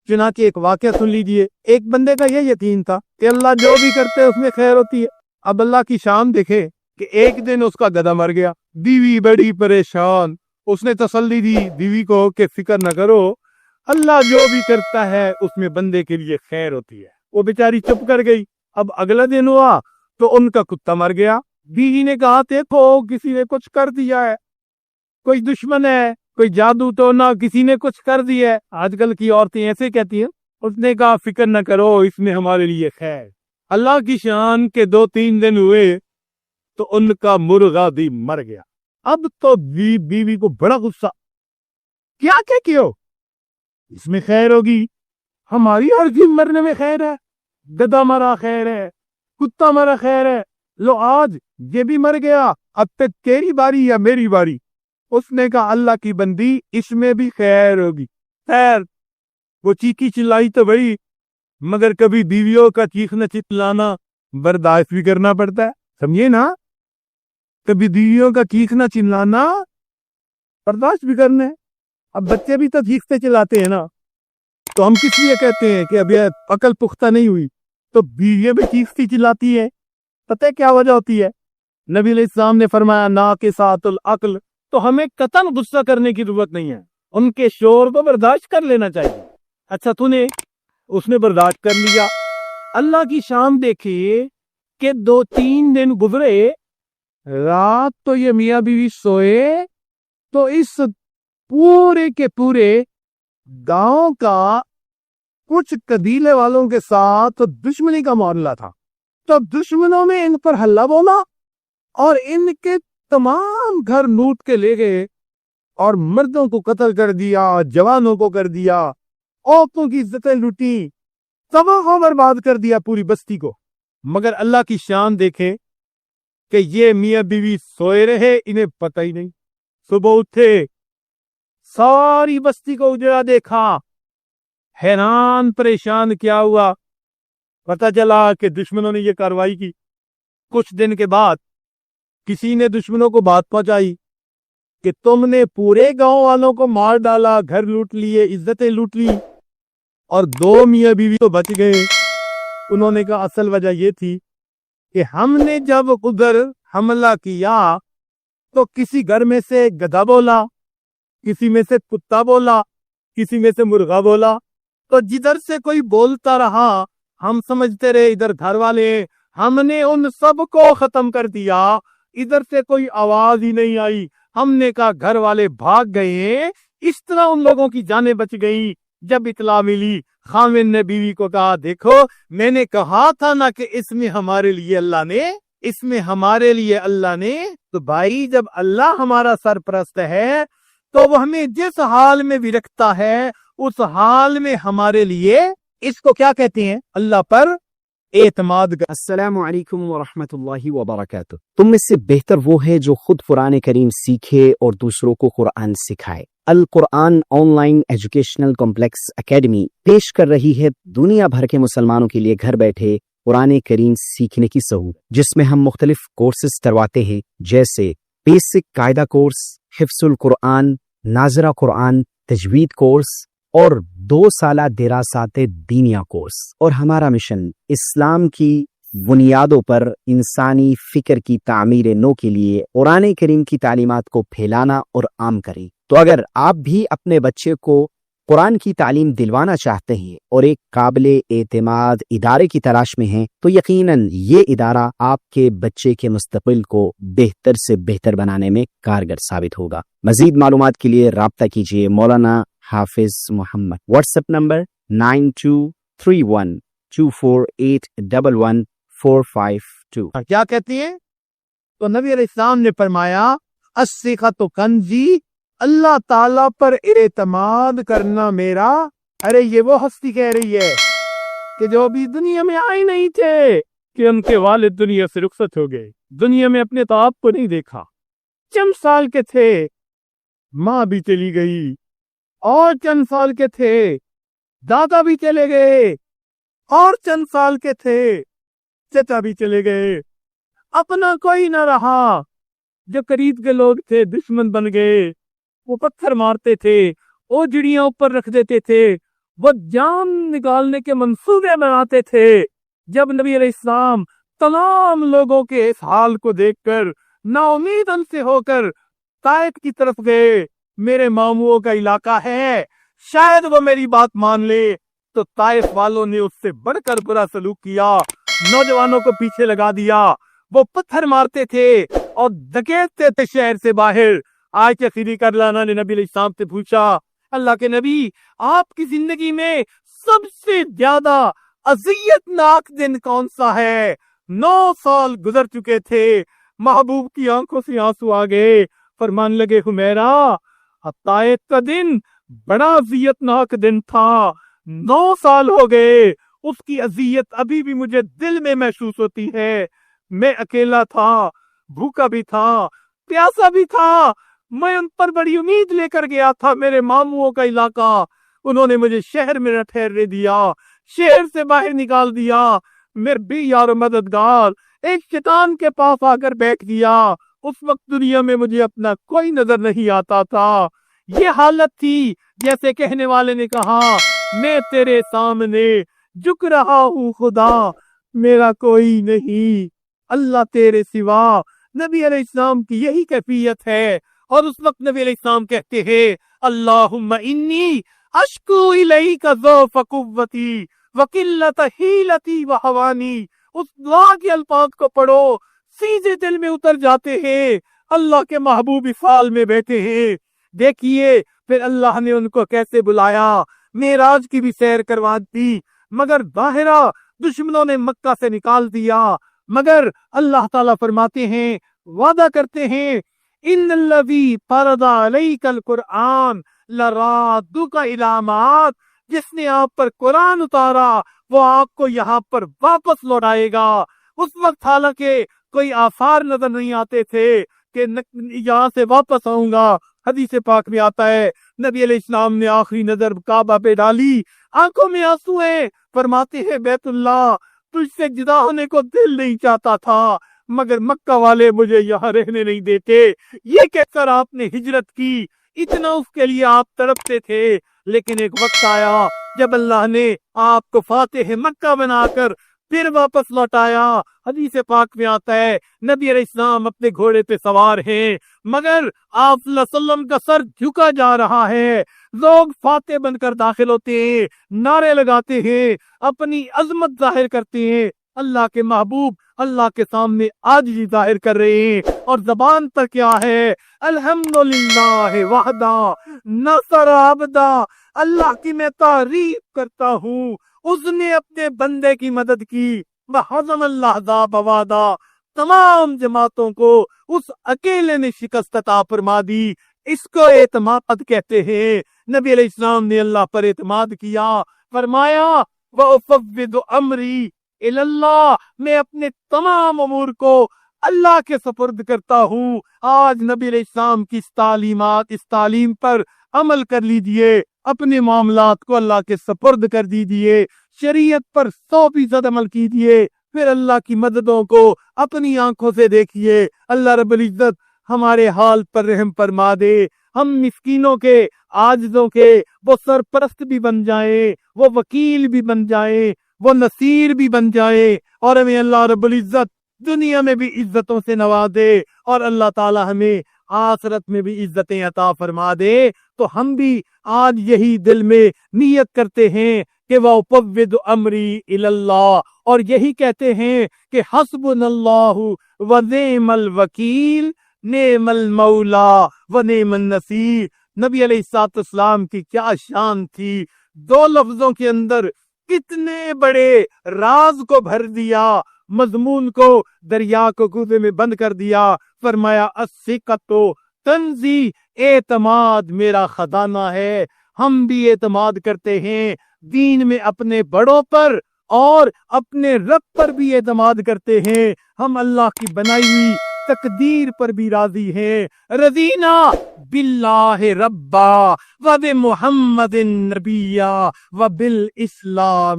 चुनाके एक वाकया सुन लीजिए। एक बंदे का ये यकीन था कि अल्लाह जो भी करते है उसमें खैर होती है। अब अल्लाह की शान देखे कि एक दिन उसका गधा मर गया, बीवी बड़ी परेशान। उसने तसल्ली दी बीवी को कि फिक्र न करो, अल्लाह जो भी करता है उसमें बंदे के लिए खैर होती है। वो बेचारी चुप कर गई। अब अगला दिन हुआ तो उनका कुत्ता मर गया। बीवी ने कहा देखो किसी ने कुछ कर दिया है, कोई दुश्मन है, कोई जादू तो ना, किसी ने कुछ कर दिया है। आजकल की औरतें ऐसे कहती हैं। उसने कहा फिक्र न करो, इसमें हमारे लिए खैर। अल्लाह की शान के 2-3 दिन हुए तो उनका मुर्गा भी मर गया। अब तो बीवी को बड़ा गुस्सा, क्या क्या क्यों, इसमें खैर होगी, हमारी हर चीज मरने में खैर है, गधा मरा खैर है, कुत्ता मरा खैर है, लो आज ये भी मर गया, अब तक तेरी बारी या मेरी बारी। उसने कहा अल्लाह की बंदी, इसमें भी खैर होगी। खैर वो चीखी चिल्लाई तो बड़ी, मगर कभी बीवियों का चीखना चिल्लाना बर्दाश्त भी करना पड़ता है, समझिए ना। कभी बीवियों का चीखना चिल्लाना बर्दाश्त भी करना है। अब बच्चे भी तो चीखते चिल्लाते हैं ना, तो हम किस लिए कहते हैं कि अभी अकल पुख्ता नहीं हुई, तो बीवियां भी चीखती चिल्लाती है। पता है क्या वजह होती है? नबी अलैहिस्सलाम ने फरमाया ना के सातुल अक्ल, तो हमें कतन गुस्सा करने की जरूरत नहीं है, उनके शोर को बर्दाश्त कर लेना चाहिए। अच्छा उसने बर्दाश्त कर लिया। अल्लाह की शान देखिए कि 2-3 दिन गुजरे, रात तो ये मियाँ बीवी सोए तो इस पूरे के पूरे गांव का कुछ कबीले वालों के साथ दुश्मनी का मामला था। तो दुश्मनों में इन पर हल्ला बोला और इनके तमाम घर लूट के ले गए और मर्दों को कत्ल कर दिया, जवानों को कर दिया, औरतों की इज्जतें लूटी, तबाह को बर्बाद कर दिया पूरी बस्ती को। मगर अल्लाह की शान देखें कि ये मियाँ बीवी सोए रहे, इन्हें पता ही नहीं। सुबह उठे, सारी बस्ती को उजड़ा देखा, हैरान परेशान क्या हुआ, पता चला कि दुश्मनों ने ये कार्रवाई की। कुछ दिन के बाद किसी ने दुश्मनों को बात पहुंचाई कि तुमने पूरे गांव वालों को मार डाला, घर लूट लिए, इज्जतें लूट ली और 2 मियाँ बीवी तो बच गए। उन्होंने कहा असल वजह यह थी कि हमने जब उधर हमला किया तो किसी घर में से गधा बोला, किसी में से कुत्ता बोला, किसी में से मुर्गा बोला, तो जिधर से कोई बोलता रहा हम समझते रहे इधर घर वाले, हमने उन सब को खत्म कर दिया। इधर से कोई आवाज ही नहीं आई, हमने कहा घर वाले भाग गए। इस तरह उन लोगों की जानें बच गई। जब इतला मिली, खामिन ने बीवी को कहा देखो मैंने कहा था ना कि इसमें हमारे लिए अल्लाह ने। तो भाई जब अल्लाह हमारा सरपरस्त है तो वो हमें जिस हाल में भी रखता है उस हाल में हमारे लिए, इसको क्या कहते हैं, अल्लाह पर एतमाद। अस्सलामु अलैकुम व रहमतुल्लाहि व बरकातुहू। तुम में से बेहतर वो है जो खुद कुरान करीम सीखे और दूसरों को कुरान सिखाए। Al Quran online educational complex academy पेश कर रही है दुनिया भर के मुसलमानों के लिए घर बैठे कुरान करीम सीखने की सहूलत, जिसमें हम मुख्तलिफ कोर्सेज करवाते हैं, जैसे बेसिक कायदा कोर्स, हिफ्जुल कुरान, नाज़रा कुरान, तजवीद कोर्स और 2 साला दिरासात दीनिया कोर्स। और हमारा मिशन इस्लाम की बुनियादों पर इंसानी फिक्र की तामीर नो के लिए कुरान करीम की तालीमात को फैलाना और आम करें। तो अगर आप भी अपने बच्चे को कुरान की तालीम दिलवाना चाहते हैं और एक काबिले एतमाद इदारे की तलाश में हैं, तो यकीनन ये इदारा आपके बच्चे के मुस्तकबिल को बेहतर से बेहतर बनाने में कारगर साबित होगा। मजीद मालूमात के लिए राब्ता कीजिए मौलाना हाफिज मोहम्मद। WhatsApp number 923124811452। क्या कहती है? तो नबी अलैहिस्सलाम ने फरमाया अस्सिक़तु कंज़ी, अल्लाह ताला पर एतमाद करना मेरा। अरे ये वो हस्ती कह रही है कि जो अभी दुनिया में आए नहीं थे कि उनके वालिद दुनिया से रुखसत हो गए, दुनिया में अपने ताप को नहीं देखा, चंद साल के थे माँ भी चली गई, और चंद साल के थे दादा भी चले गए, और चंद साल के थे चचा भी चले गए, अपना कोई ना रहा। जो करीब के लोग थे दुश्मन बन गए, वो पत्थर मारते थे, वो चिड़िया ऊपर रख देते थे, वो जान निकालने के मंसूबे बनाते थे। जब नबी अलैहिस्सलाम तमाम लोगों के इस हाल को देखकर नाउमीद से होकर ताइफ की तरफ गए, मेरे मामूओं का इलाका है, शायद वो मेरी बात मान ले, तो ताइफ वालों ने उससे बढ़कर बुरा सलूक किया, नौजवानों को पीछे लगा दिया, वो पत्थर मारते थे और धकेलते थे शहर से बाहर। आयशा सिद्दीक़ा रज़ियल्लाहु अन्हा ने नबी अलैहिस्सलाम से पूछा, अल्लाह के नबी, आपकी जिंदगी में सबसे ज्यादा अज़ियतनाक दिन कौन सा है? 9 साल गुजर चुके थे। महबूब की आंखों से आंसू आ गए, फरमान लगे, हुमैरा, ताइफ का दिन बड़ा अज़ियतनाक दिन था, 9 साल हो गए, उसकी अज़ियत अभी भी मुझे दिल में महसूस होती है। मैं अकेला था, भूखा भी था, प्यासा भी था, मैं उन पर बड़ी उम्मीद लेकर गया था, मेरे मामूओं का इलाका, उन्होंने मुझे शहर में न ठहरने दिया, शहर से बाहर निकाल दिया। मेरे भी यार मददगार एक शैतान के पास आकर बैठ गया। उस वक्त दुनिया में मुझे अपना कोई नजर नहीं आता था। ये हालत थी जैसे कहने वाले ने कहा, मैं तेरे सामने झुक रहा हूँ खुदा, मेरा कोई नहीं, अल्लाह तेरे सिवा। नबी अलैहिस्सलाम की यही कैफियत है। और उस वक्त नबी अलैहिस्सलाम कहते हैं, अल्लाहुम्मा इन्नी अश्कू इलैका ज़ौफ़ कुव्वती व किल्लत हीलती व हवानी। उस दुआ के अल्फाज को पढ़ो, सीधे दिल में उतर जाते हैं। अल्लाह के महबूब इस हाल में बैठे हैं। देखिए फिर अल्लाह ने उनको कैसे बुलाया, मेराज की भी सैर करवा दी, मगर ज़ाहिरा दुश्मनों ने मक्का से निकाल दिया। मगर अल्लाह ताला फरमाते हैं, वादा करते हैं, इन्नल्लज़ी फ़रज़ा अलैकल कुरआन लरादुका इला माद, जिसने आप पर कुरान उतारा वो आपको यहाँ पर वापस लौटाएगा। उस वक्त हालांकि कोई आसार नजर नहीं आते थे कि यहाँ से वापस आऊंगा। हदीस पाक में आता है, नबी अलैहिस्सलाम ने आखिरी नजर काबा पे डाली, आंखों में आंसू है, फरमाते हैं, बैतुल्लाह, तुझसे जुदा होने को दिल नहीं चाहता था, मगर मक्का वाले मुझे यहाँ रहने नहीं देते। ये कहकर आपने हिजरत की, इतना उसके लिए आप तड़पते थे। लेकिन एक वक्त आया जब अल्लाह ने आपको फातिह मक्का बनाकर फिर वापस लौटाया। हदीस पाक में आता है, नबी अलैहिस्सलाम अपने घोड़े पे सवार हैं, मगर आप सल्लल्लाहु अलैहि वसल्लम का सर झुका जा रहा है। लोग फातिह बनकर दाखिल होते हैं, नारे लगाते हैं, अपनी अजमत जाहिर करते हैं। अल्लाह के महबूब अल्लाह के सामने आजिज़ी जाहिर कर रहे हैं, और जबान पर क्या है, अल्हम्दुलिल्लाह वहदा नसर अब्दा, अल्लाह की मैं तारीफ करता हूँ, उसने अपने बंदे की मदद की। वादा, तमाम जमातों को उस अकेले ने शिकस्त अता फरमा दी। इसको एतमाद कहते हैं। नबी अलैहिस्सलाम ने अल्लाह पर एतमाद किया, फरमाया, व उफ़व्विदु अमरी इलल्लाह, मैं अपने तमाम अमूर को अल्लाह के सपुर्द करता हूँ। आज नबी अलैहिस्सलाम की इस तालीम पर अमल कर लीजिए, अपने मामलात को अल्लाह के सपुर्द कर दीजिए, शरीयत पर 100% अमल कीजिए, फिर अल्लाह की मददों को अपनी आंखों से देखिए। अल्लाह रब्बुल इज्जत हमारे हाल पर रहम फरमा दे, हम मिस्कीनों के, आजिजों के वो सरपरस्त भी बन जाए, वो वकील भी बन जाए, वो नसीर भी बन जाए, और हमें अल्लाह रब्बुल इज्जत दुनिया में भी इज्जतों से नवाजे, और अल्लाह ताला हमें आखिरत में भी इज्जतें अता फरमा दे। तो हम भी आज यही दिल में नियत करते हैं कि वउफ़व्विदु अमरी इलल्लाह, और यही कहते हैं कि हस्बुनल्लाहु व निअमल वकील, नेमल मौला व नेमन नसीर। नबी अलैहिस्सलाम की क्या शान थी, 2 लफ्जों के अंदर कितने बड़े राज को भर दिया, मजमून को दरिया को कूदे में बंद कर दिया। फरमाया, अस्सिक़तु तंज़ी, एतमाद मेरा खजाना है। हम भी एतमाद करते हैं दीन में अपने बड़ों पर, और अपने रब पर भी एतमाद करते हैं। हम अल्लाह की बनाई हुई तकदीर पर भी राजी हैं। रज़ीना बिल्लाहि रब्बा व बि मुहम्मदिन नबिय्या व बिल इस्लाम